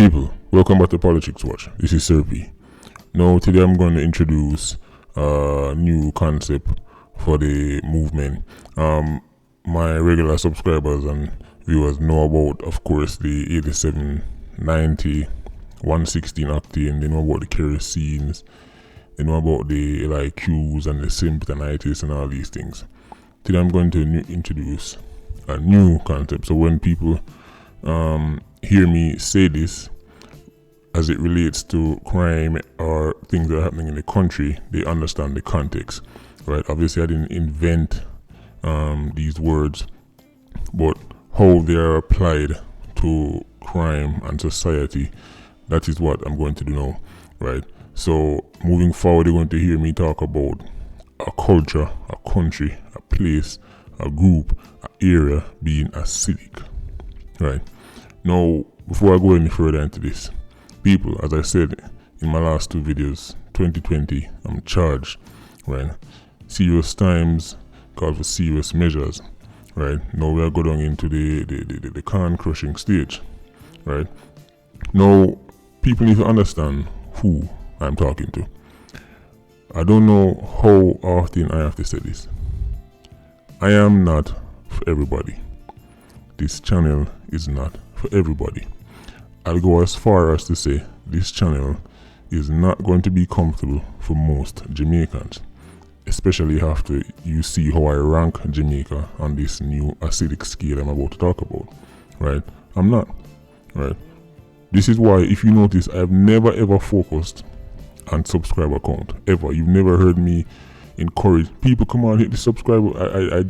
People, welcome back to Politricks Watch. This is Sir P. Now, today I'm going to introduce a new concept for the movement. My regular subscribers and viewers know about, of course, the 87, 90, 116 octane. They know about the kerosene. They know about the LIQs and the symptomitis and all these things. Today I'm going to introduce a new concept. So when people hear me say this, as it relates to crime or things that are happening in the country, they understand the context, right? Obviously, I didn't invent these words, but how they are applied to crime and society, that is what I'm going to do now, right? So, moving forward, you're going to hear me talk about a culture, a country, a place, a group, an area being acidic, right? Now, before I go any further into this, people, as I said in my last two videos, 2020, I'm charged, right? Serious times call for serious measures, right? Now we are going into the can crushing stage, right? Now, people need to understand who I'm talking to. I don't know how often I have to say this. I am not for everybody. This channel is not for everybody. I'll go as far as to say this channel is not going to be comfortable for most Jamaicans, especially after you see how I rank Jamaica on this new acidic scale I'm about to talk about, right? I'm not, right? This is why, if you notice, I've never ever focused on subscriber count, ever. You've never heard me encourage people, come on, hit the subscriber. I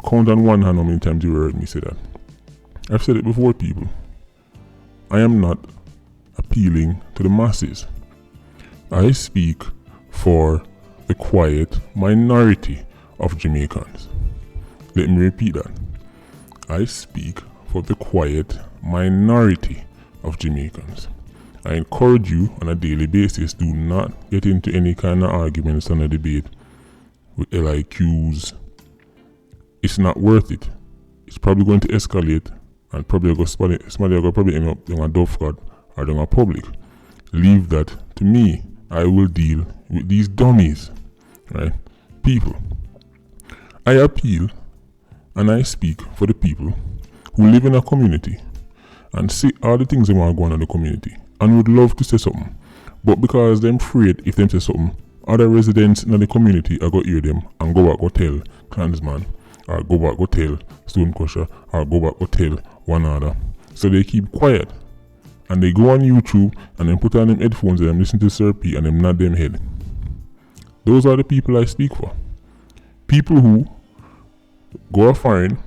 count on one hand how many times you heard me say that. I've said it before, people. I am not appealing to the masses. I speak for the quiet minority of Jamaicans. Let me repeat that. I speak for the quiet minority of Jamaicans. I encourage you on a daily basis, do not get into any kind of arguments and a debate with LIQs. It's not worth it. It's probably going to escalate, and probably somebody will probably end up doing a dove card or doing a public. Leave that to me. I will deal with these dummies, right? People, I appeal and I speak for the people who live in a community and see all the things they want to go on in the community and would love to say something, but because they're afraid if they say something, other residents in the community are going to hear them and go back go tell Klansman, or go back go tell Stone Crusher, or go back go tell one another. So they keep quiet and they go on YouTube and then put on them headphones and them listen to Sir P and them nod them head. Those are the people I speak for. People who go a foreign,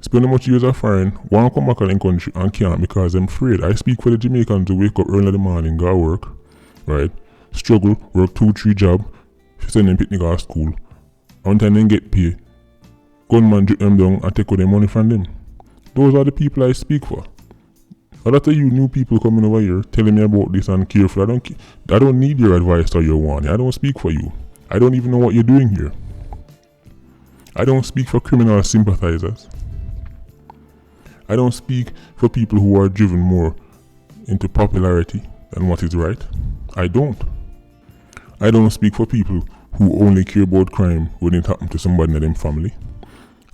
spend how much years a foreign, want to come back in the country and can't because they're afraid. I speak for the Jamaicans who wake up early in the morning, go to work, right? Struggle, work 2-3 jobs, send them picnic to school. One time they get paid, gunman drip them down and take all their money from them. Those are the people I speak for. A lot of you new people coming over here telling me about this and careful. I don't need your advice or your warning. I don't speak for you. I don't even know what you're doing here. I don't speak for criminal sympathizers. I don't speak for people who are driven more into popularity than what is right. I don't. I don't speak for people who only care about crime when it happens to somebody in their family.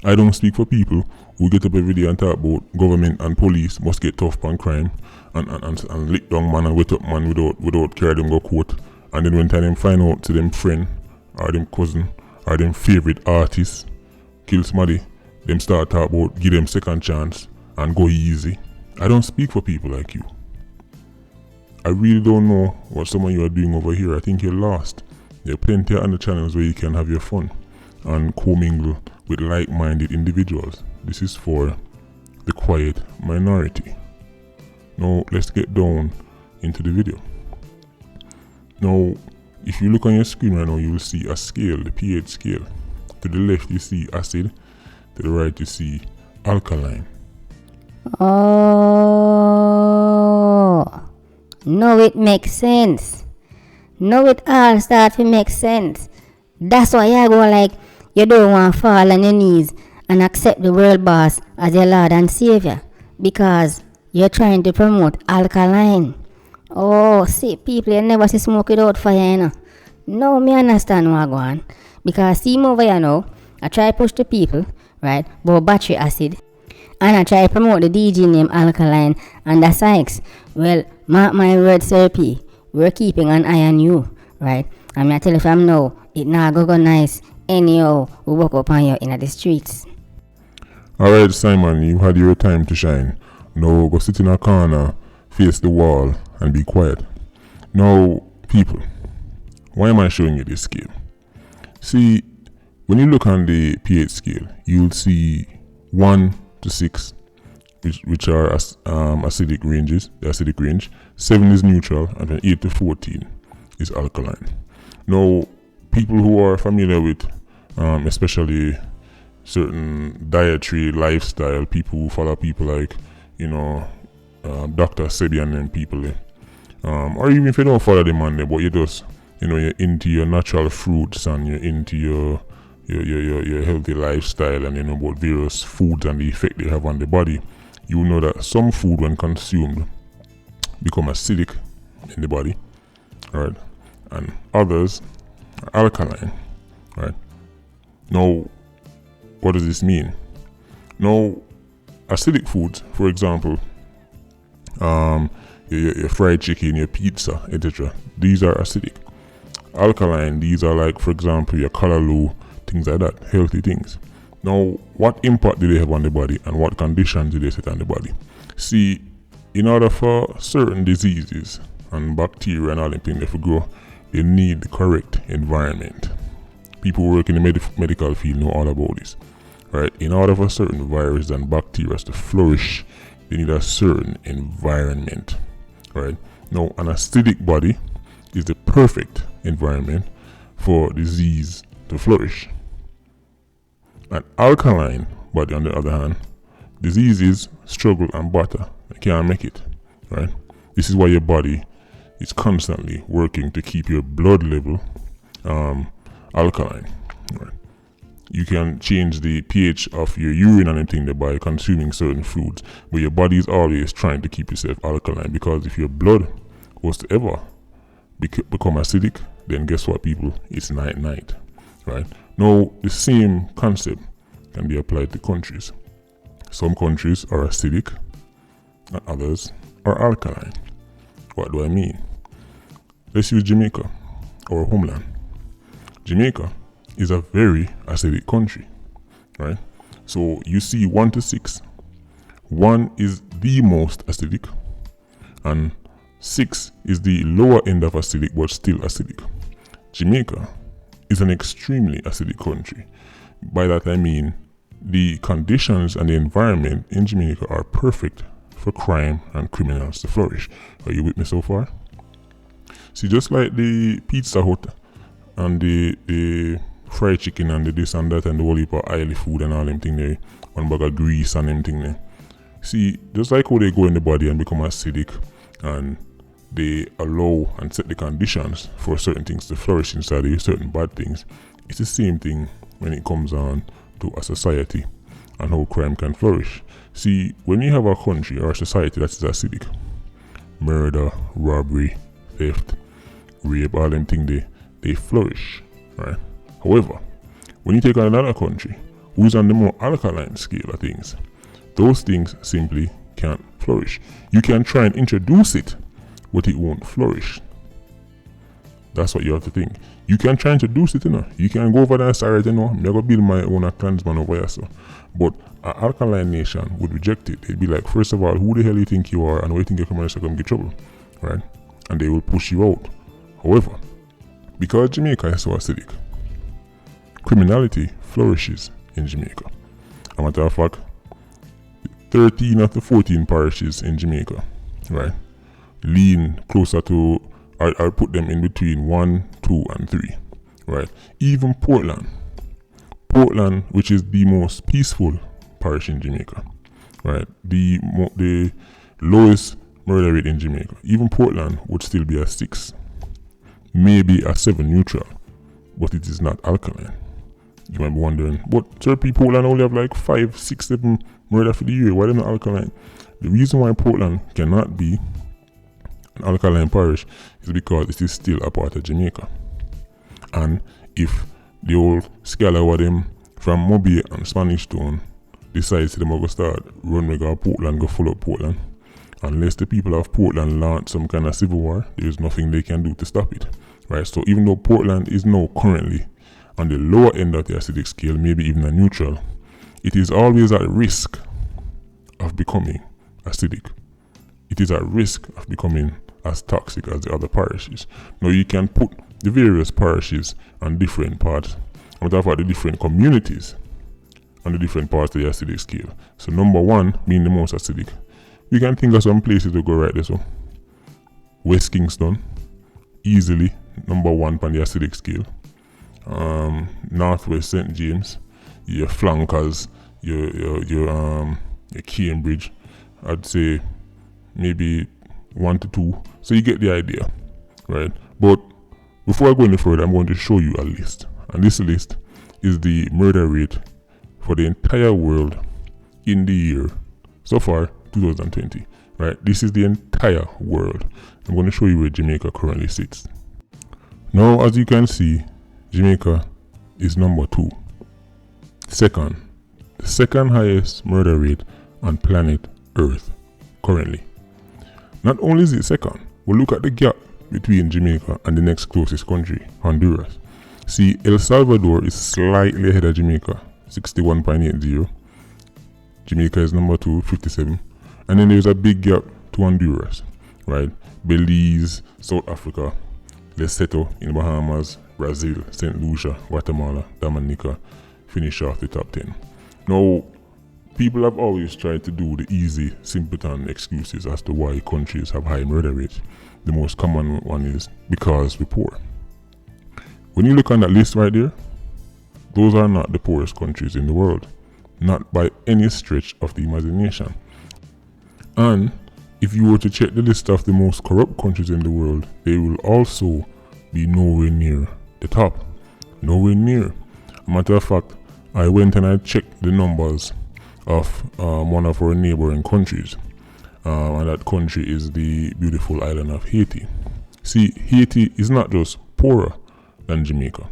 I don't speak for people who get up every day and talk about government and police must get tough on crime and lick down man and wet up man without carry them go court. And then when time them find out to them friend or them cousin or them favorite artist kill somebody, them start talk about give them second chance and go easy. I don't speak for people like you. I really don't know what some of you are doing over here. I think you're lost. There are plenty of other channels where you can have your fun and commingle with like-minded individuals. This is for the quiet minority. Now let's get down into the video. Now, if you look on your screen right now, you will see a scale, the pH scale. To the left you see acid, to the right you see alkaline. Oh, now it makes sense. Now it all start to make sense. That's why I go like, you don't want to fall on your knees and accept the world boss as your Lord and Savior. Because You're trying to promote alkaline. Oh, see, people, you never see smoke without fire, you know. No, me understand what go on. Because see me over here now, I try push the people, right, about battery acid. And I try promote the DG name alkaline and the Sykes. Well, mark my words, Sir P. We're keeping an eye on you, right? I'm going to tell you from now, it not go nice. Anyhow, we walk up on you in the streets. Alright, Simon, you had your time to shine. Now go sit in a corner, face the wall, and be quiet. Now, people, why am I showing you this scale? See, when you look on the pH scale, you'll see 1 to 6, which are acidic ranges, the acidic range. 7 is neutral, and then 8 to 14 is alkaline. Now, people who are familiar with, especially certain dietary lifestyle, people who follow people like, Dr. Sebi and them people, or even if you don't follow them on there, but you just, you're into your natural fruits and you're into your healthy lifestyle and about various foods and the effect they have on the body, you know that some food when consumed become acidic in the body, right? And others are alkaline, right? Now, what does this mean? Now, acidic foods, for example, your fried chicken, your pizza, etc., these are acidic. Alkaline, these are like, for example, your callaloo, things like that, healthy things. Now, what impact do they have on the body and what conditions do they set on the body? See, in order for certain diseases and bacteria and all them things to grow, they need the correct environment. People who work in the medical field know all about this, right? In order for certain viruses and bacteria to flourish, they need a certain environment, right? Now, an acidic body is the perfect environment for disease to flourish. An alkaline body, on the other hand, diseases struggle and batter. They can't make it, right? This is why your body is constantly working to keep your blood level alkaline, right? You can change the pH of your urine and anything by consuming certain foods, but your body is always trying to keep yourself alkaline, because if your blood was to ever become acidic, then guess what, people? It's night, right? Now, the same concept can be applied to countries. Some countries are acidic and others are alkaline. What do I mean? Let's use Jamaica, our homeland. Jamaica is a very acidic country, right? So you see 1 to 6. 1 is the most acidic, and 6 is the lower end of acidic but still acidic. Jamaica is an extremely acidic country. By that I mean the conditions and the environment in Jamaica are perfect for crime and criminals to flourish. Are you with me so far? See, just like the Pizza Hut and the fried chicken and the this and that and the whole heap of oily food and all them thing there, one bag of grease and them thing there. See, just like how they go in the body and become acidic and they allow and set the conditions for certain things to flourish inside you, certain bad things, it's the same thing when it comes on to a society and how crime can flourish. See, when you have a country or a society that is acidic, murder, robbery, theft, rape, all them things, they flourish, right? However, when you take on another country who's on the more alkaline scale of things, those things simply can't flourish. You can try and introduce it, but it won't flourish. That's what you have to think. You can try and introduce it, You can go over there and say, alright, I'm going to build my own clansman over here, so. But an alkaline nation would reject it. They'd be like, first of all, who the hell you think you are and where you think you're coming to come get trouble, right? And they will push you out. However, because Jamaica is so acidic, criminality flourishes in Jamaica. As a matter of fact, 13 of the 14 parishes in Jamaica, right, lean closer to, I'll put them in between 1, 2, and 3, right? Even Portland, which is the most peaceful parish in Jamaica, right? The lowest murder rate in Jamaica. Even Portland would still be a 6, maybe a 7 neutral, but it is not alkaline. You might be wondering, but certain Portland only have like 5, 6, 7 murder for the year. Why they're not alkaline? The reason why Portland cannot be an alkaline parish is because it is still a part of Jamaica. And if the old scholar them from Mobile and Spanish Town decides them to start run regular Portland, go full up Portland, unless the people of Portland launch some kind of civil war, there is nothing they can do to stop it. Right? So even though Portland is now currently on the lower end of the acidic scale, maybe even a neutral, it is always at risk of becoming acidic. It is at risk of becoming as toxic as the other parishes. Now you can put the various parishes on different parts, I'm talking about the different communities on the different parts of the acidic scale. So number 1 being the most acidic. You can think of some places to go right there. So West Kingston, easily number 1 on the acidic scale. Northwest St. James, your flankers, your Cambridge, I'd say maybe 1 to 2. So you get the idea, right? But before I go any further, I'm going to show you a list. And this list is the murder rate for the entire world in the year so far 2020, right? This is the entire world. I'm going to show you where Jamaica currently sits. Now, as you can see, Jamaica is number 2. The second highest murder rate on planet Earth currently. Not only is it second, but look at the gap between Jamaica and the next closest country, Honduras. See, El Salvador is slightly ahead of Jamaica, 61.80. Jamaica is number 2, 57. And then there's a big gap to Honduras, right? Belize, South Africa, Lesotho in Bahamas, Brazil, St. Lucia, Guatemala, Dominica finish off the top 10. Now, people have always tried to do the easy, simpleton excuses as to why countries have high murder rates. The most common one is because we're poor. When you look on that list right there, those are not the poorest countries in the world. Not by any stretch of the imagination. And if you were to check the list of the most corrupt countries in the world, they will also be nowhere near the top. Nowhere near. A matter of fact, I went and I checked the numbers of one of our neighboring countries. And that country is the beautiful island of Haiti. See, Haiti is not just poorer than Jamaica.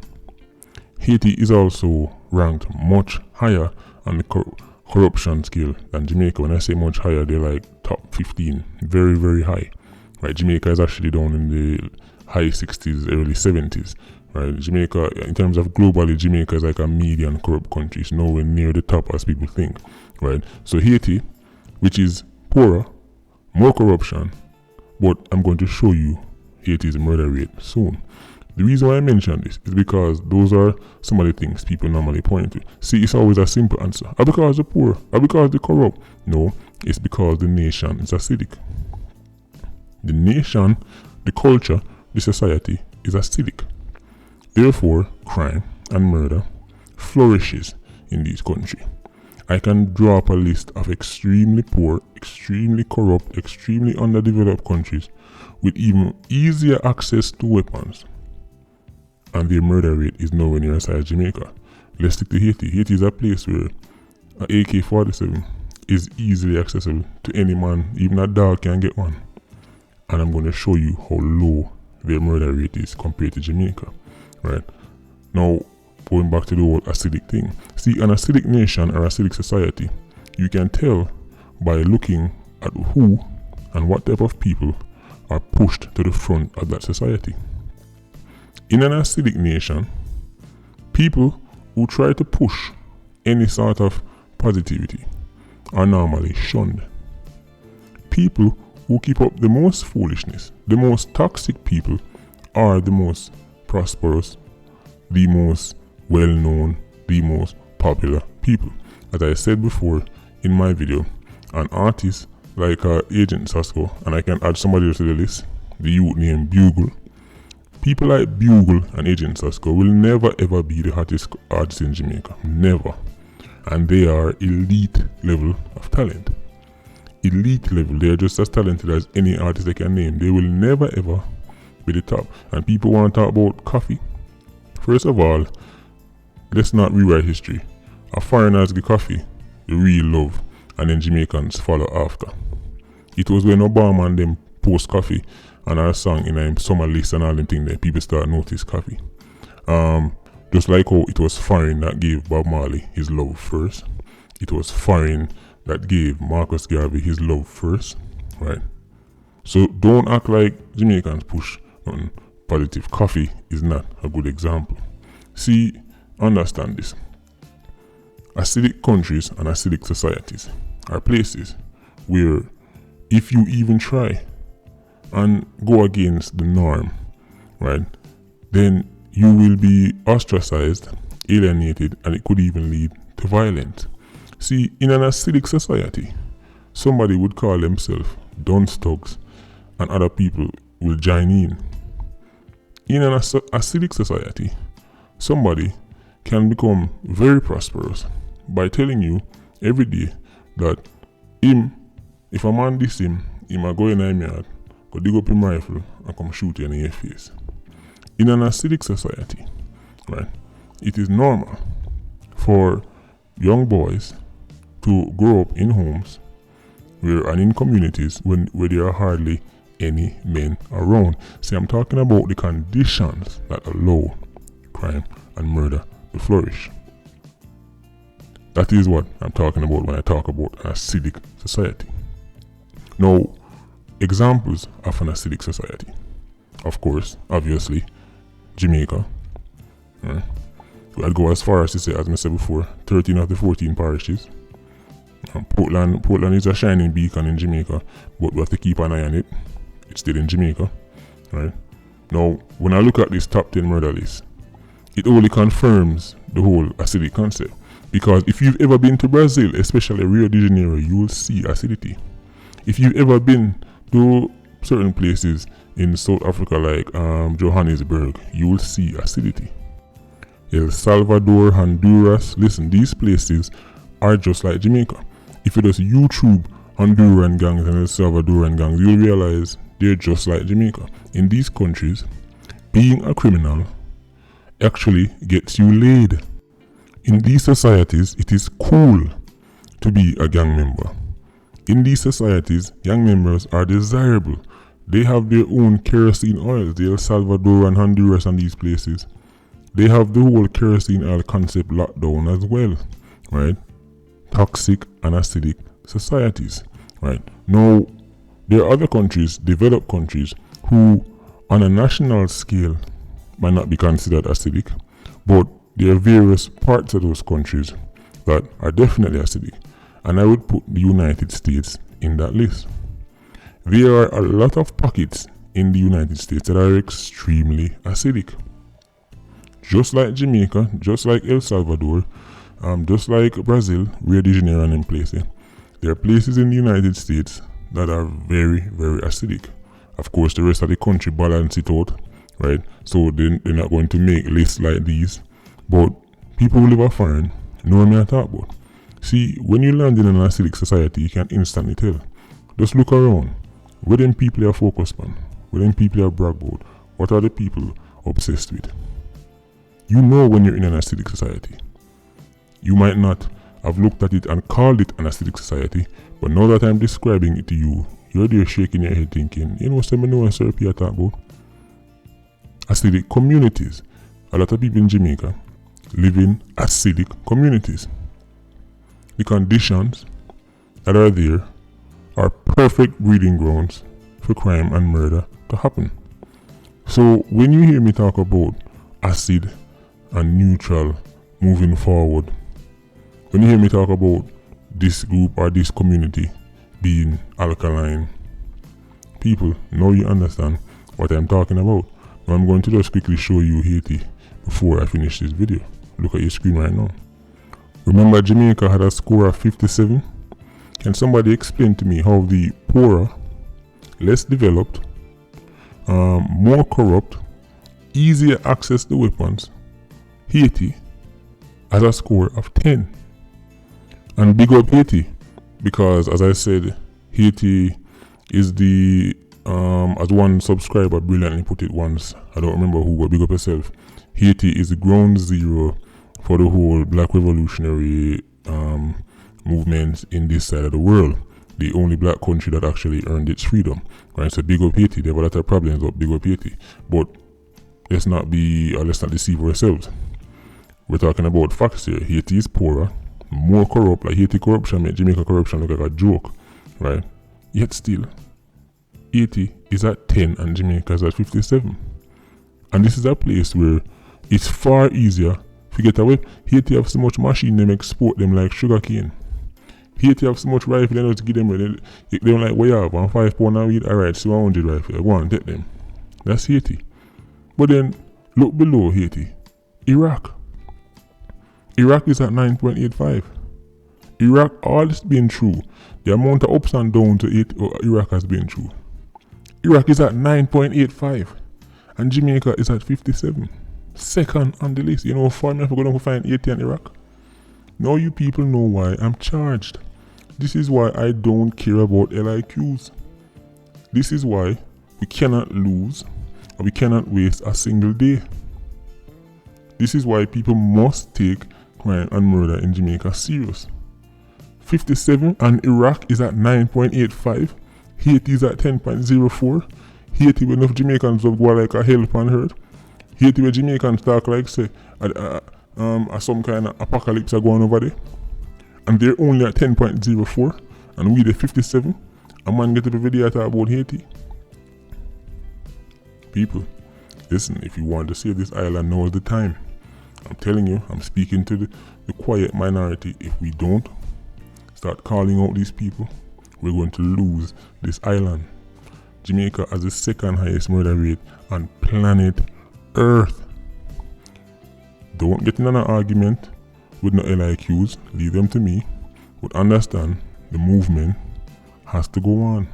Haiti is also ranked much higher on the corruption scale than Jamaica. When I say much higher, they're like top 15, very, very high. Right? Jamaica is actually down in the high 60s, early 70s. Right? Jamaica, in terms of globally, Jamaica is like a median corrupt country. It's nowhere near the top as people think. Right? So Haiti, which is poorer, more corruption, but I'm going to show you Haiti's murder rate soon. The reason why I mention this is because those are some of the things people normally point to. See, it's always a simple answer. Because they're poor, because they're corrupt. No, it's because the nation is acidic. The nation, the culture, the society is acidic. Therefore, crime and murder flourishes in these countries. I can draw up a list of extremely poor, extremely corrupt, extremely underdeveloped countries with even easier access to weapons. And their murder rate is nowhere near as high as Jamaica. Let's stick to Haiti. Haiti is a place where an AK-47 is easily accessible to any man. Even a dog can get one. And I'm going to show you how low their murder rate is compared to Jamaica. Right? Now, going back to the whole acidic thing. See, an acidic nation or acidic society, you can tell by looking at who and what type of people are pushed to the front of that society. In an acidic nation, people who try to push any sort of positivity are normally shunned. People who keep up the most foolishness, the most toxic people, are the most prosperous, the most well-known, the most popular people. As I said before in my video, an artist like Agent Sasko, and I can add somebody else to the list, the youth named Bugle. People like Bugle and Agent Sasko will never ever be the hottest artists in Jamaica. Never. And they are elite level of talent. Elite level. They are just as talented as any artist they can name. They will never ever be the top. And people want to talk about coffee. First of all, let's not rewrite history. Our foreigners give coffee the real love, and then Jamaicans follow after. It was when Obama and them post coffee and our song in a summer list and all them things that people start notice coffee. Just like how it was Foreign that gave Bob Marley his love first. It was Foreign that gave Marcus Garvey his love first, right? So don't act like Jamaicans push nothing positive. Coffee is not a good example. See, understand this. Acidic countries and acidic societies are places where if you even try and go against the norm, right, then you will be ostracized, alienated, and it could even lead to violence. See, in an acidic society, somebody would call themselves dunce thugs and other people will join in. In an acidic society, somebody can become very prosperous by telling you every day that if a man diss him a go in him yard, go dig up him rifle and come shoot you in your face. In an acidic society, right, it is normal for young boys to grow up in homes and in communities where there are hardly any men around. See, I'm talking about the conditions that allow crime and murder to flourish. That is what I'm talking about when I talk about an acidic society. Now, examples of an acidic society. Of course, obviously, Jamaica. I'd go as far as to say, as I said before, 13 of the 14 parishes. Portland is a shining beacon in Jamaica, but we have to keep an eye on it. It's still in Jamaica, right? Now, when I look at this top 10 murder list, it only confirms the whole acidic concept. Because if you've ever been to Brazil, especially Rio de Janeiro, you will see acidity. If you've ever been to certain places in South Africa like Johannesburg, you will see acidity. El Salvador, Honduras, listen, these places are just like Jamaica. If you just YouTube Honduran gangs and El Salvadoran gangs, you'll realize they're just like Jamaica. In these countries, being a criminal actually gets you laid. In these societies, it is cool to be a gang member. In these societies, gang members are desirable. They have their own kerosene oils. The El Salvador and Honduras and these places, they have the whole kerosene oil concept locked down as well, right? Toxic and acidic societies, right? Now, there are other countries, developed countries, who on a national scale might not be considered acidic, but there are various parts of those countries that are definitely acidic, and I would put the United States in that list. There are a lot of pockets in the United States that are extremely acidic. Just like Jamaica, just like El Salvador, just like Brazil, Rio de Janeiro and in places, there are places in the United States that are very, very acidic. Of course, the rest of the country balance it out, right? So they're not going to make lists like these. But people who live off foreign know what I talk about. See, when you land in an acidic society, you can instantly tell. Just look around. Where them people are focused on? Where them people are brag about? What are the people obsessed with? You know when you're in an acidic society. You might not have looked at it and called it an acidic society, but now that I'm describing it to you, you're there shaking your head thinking, you know, some know what therapy I talk about. Acidic communities. A lot of people in Jamaica live in acidic communities. The conditions that are there are perfect breeding grounds for crime and murder to happen. So when you hear me talk about acid and neutral moving forward, when you hear me talk about this group or this community being alkaline, people, now you understand what I'm talking about. Now I'm going to just quickly show you Haiti before I finish this video. Look at your screen right now. Remember, Jamaica had a score of 57. Can somebody explain to me how the poorer, less developed, more corrupt, easier access to weapons, Haiti has a score of 10? And big up Haiti, because as I said, Haiti is the, as one subscriber brilliantly put it once, I don't remember who, but big up yourself. Haiti is the ground zero for the whole black revolutionary movement in this side of the world. the only black country that actually earned its freedom. Right? So big up Haiti. They have a lot of problems, but big up Haiti. But let's not deceive ourselves. We're talking about facts here. Haiti is poorer, more corrupt. Like Haiti corruption make Jamaica corruption look like a joke, right? Yet still, Haiti is at 10 and Jamaica is at 57. And this is a place where it's far easier to get away. Haiti have so much machine them export them like sugarcane. Haiti have so much rifle they know to give them ready. They like, what you have? 1 5 pound of weed? Alright, so 100 rifle. Go on, take them. That's Haiti. But then, look below Haiti. Iraq. Iraq is at 9.85. Iraq, all this been true. The amount of ups and downs to Iraq has been true. Iraq is at 9.85. And Jamaica is at 57. Second on the list. You know how far I'm going to find Haiti and Iraq? Now you people know why I'm charged. This is why I don't care about LIQs. This is why we cannot lose and we cannot waste a single day. This is why people must take crime and murder in Jamaica serious. 57 and Iraq is at 9.85. Haiti is at 10.04. Haiti where enough Jamaicans of go like a hell upon earth. Haiti where Jamaicans talk like say some kind of apocalypse are going over there. And they're only at 10.04 and we the 57. A man get up a video talk about Haiti. People, listen, if you want to save this island, now is the time. I'm telling you, I'm speaking to the quiet minority. If we don't start calling out these people, we're going to lose this island. Jamaica has the second highest murder rate on planet Earth. Don't get in an argument with no LIQs, leave them to me. But understand, the movement has to go on.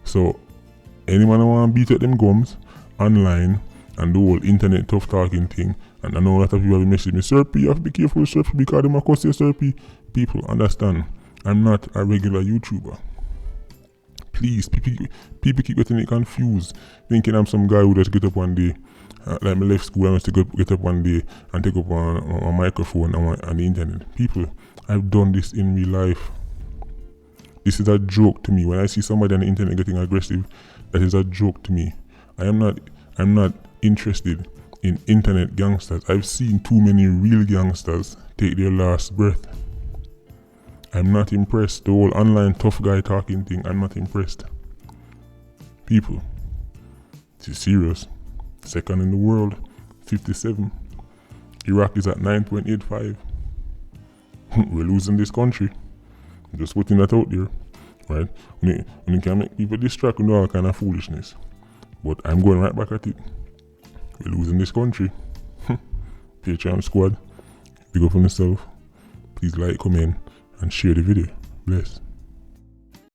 So, anyone who want to beat up them gums online and the whole internet tough talking thing, and I know a lot of people have messaged me, Sir you have to be careful, Sir because they might cost you, Sir People, understand, I'm not a regular YouTuber. Please, people keep getting it confused, thinking I'm some guy who just get up one day, like me left school, I must get up one day and take up a microphone on the internet. People, I've done this in real life. This is a joke to me. When I see somebody on the internet getting aggressive, that is a joke to me. I'm not interested in internet gangsters. I've seen too many real gangsters take their last breath. I'm not impressed. The whole online tough guy talking thing, I'm not impressed. People, this is serious. Second in the world, 57. Iraq is at 9.85. We're losing this country. I'm just putting that out there, right? When you can make people distract with all kind of foolishness. But I'm going right back at it. We're losing this country. Patreon squad, big up on yourself. Please like, comment, and share the video. Bless.